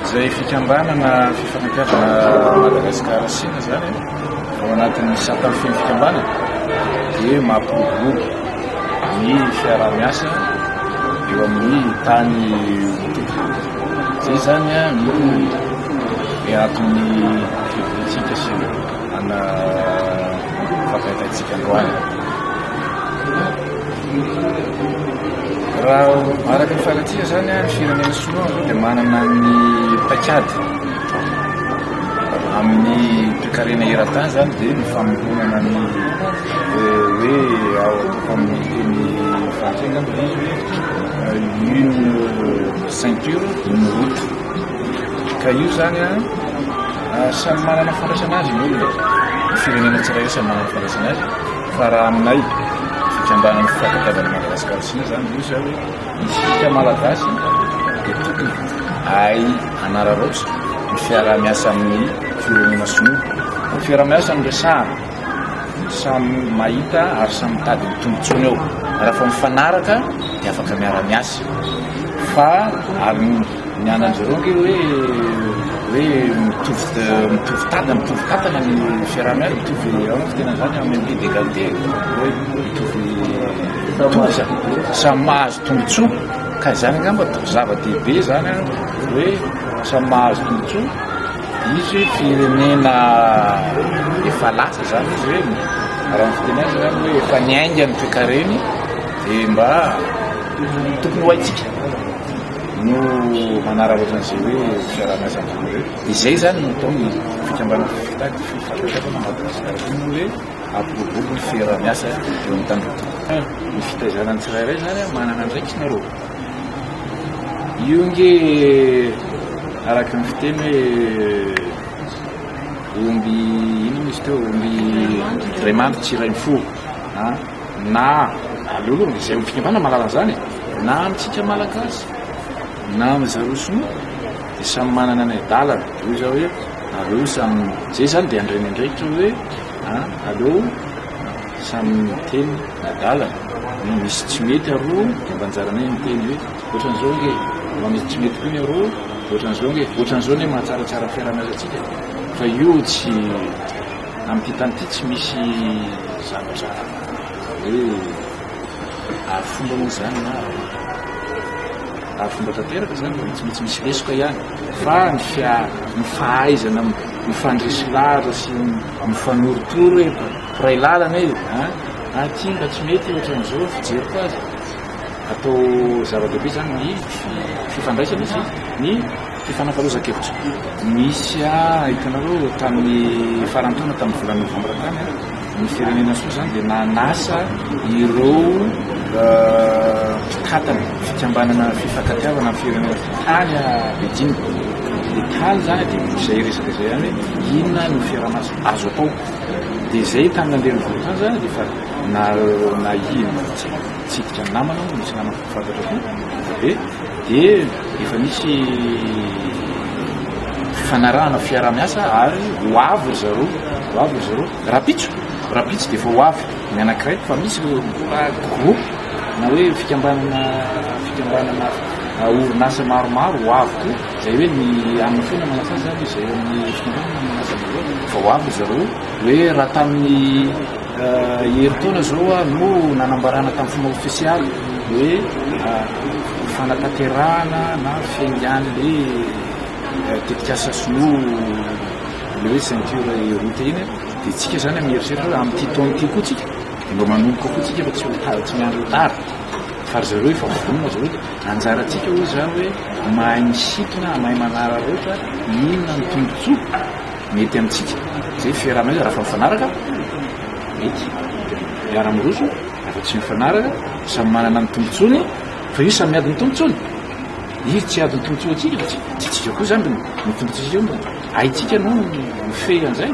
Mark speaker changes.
Speaker 1: Zay fikambanana fifanampiavana Madagasikara Sina zany ao anatin'ny sapafiny fikambanana dia mampiroborobo ny fiaraha-miasa eo amin'ny tany zay zany no miaton'ny fivorintsika sy ana fampahitatsika androany. Raha araka ny fahalantsika zany ny firenena sinoa dia manana ny paikady amin'ny toekarena eran-tany zany dia mifamoronana ny hoe ao amin'ny teny frantsay ngamba dia izy hoe une ceinture une route ka io zany samy manana fandraisana azy ny olona ny firenena tsirairay samy manana fandraisana azy fa raha aminay fikambanana fifankatiavana Madagasikara Sina zany io zay hoe isika malagasy dia tokony ay anararoatra ny fiaraha-miasa amin'ny firenena sinoa. Ny fiaraha-miasa amresahana samy mahita ary samy mitady ny tombontsoany eo. Raha fa mifanaraka dia afaka miara-miasa fa ary ny ananjyronge hoe mitovy tatana ny fiaraha-miasa mitovy ao tena zany amin'ny d'égalité hoe mitovy toza samy mahazo tombontsoa ka zany angamba zava-dehibe zany hoe samy mahazo tombontsoa. Izy firenena efa lasa zany izy hoe raha fiteny azy zany hoe efa niainga ny toekareny dia mba tokony ho haitsika no manararoatra an'izay hoe fiaraha-miasa amin'ireo. Izay zany no atao ny fikambanana fifankatiavana Madagasikara Sina hoe ampiroborobo ny fiaraha-miasa eo amin'ny tandrotro. Ny fitaizanany tsirairay zany manana andraikitra nareo. Io nge araka ny fiteny hoe omby ino izy teo omby ray mandry tsy ray mifo na aleoloha izay fikambanana mahalala zany na amitsika malagasy na amizareo sinoa dia samy manana ny adalana. Io zao hoe aleo samy zay zany dia andreny andraikitra hoe aleo samy miteny adalana misy tsy mety aroa dia mba anjaranay miteny hoe ohatran'izao nge misy tsy mety koa ny aroa ohatran'izao nge ohatran'izao ny mahatsaratsara fiaraha-miasantsika fa io tsy amin'ity tany ity tsy misy zavatra hoe arifomba moa zany na arifomba tanteraka zany tsy misy lesoka ihany fa ny fahaizana mifandresy lahatra sy mifanorotoro hoe piray lalana izy ty mba tsy mety ohatran'izao fijeriko azy atao zava-dehibe zany ny fifandraisana izy ny fifanamparozan-kevitra. Misy hitanareo tamin'ny farantaona tamin'ny volana novambra tany ny firenena soa zany dia nanasa ireo mpikatana fikambanana fifankatiavana amin'ny firenena tany Beijing. Dia tany zany dia izay resaka izay ihany hoe inona no fiaraha-miasa azo atao dia izay tany nandeha nivory tany zany dia fa na ino tsidika ny namana misy namana fantatra koa dia efa misy fifanarahana fiaraha-miasa ary ho avy zareo rapitso dia efa ho avy ny anankiray fa misy groupe na hoe fikambanana orinasa maromaro ho avy koa zay hoe ny amin'ny fona manasa zany izay amin'ny fikambanana manasa fa ho avy zareo hoe raha tamin'ny heritaona zao no nanambarana tamin'ny fomba ofisialy hoe fanatanterahana na fiaingan'le tetikasa sinoa le hoe ceinture route iny dia tsika zany mieritseritra amin'ity taona ity koa tsika dia mba manomboka koa tsika fa tsy miandro tara fa zareo efa vonona zareo dia anjaratsika hoy zany hoe mahay misintona mahay manararoatra inona ny tombontsoa mety amintsika zay fiaraha-miasa raha fa mifanaraka mety miara-miroso raha tsy mifanaraka samy manana ny tombontsoany fa io samy miady ny tombontsoany io tsy ady ny tombontsoa atsika fa tsy tsika koa zany ny tombontsoa aitsika no mifehy an'izay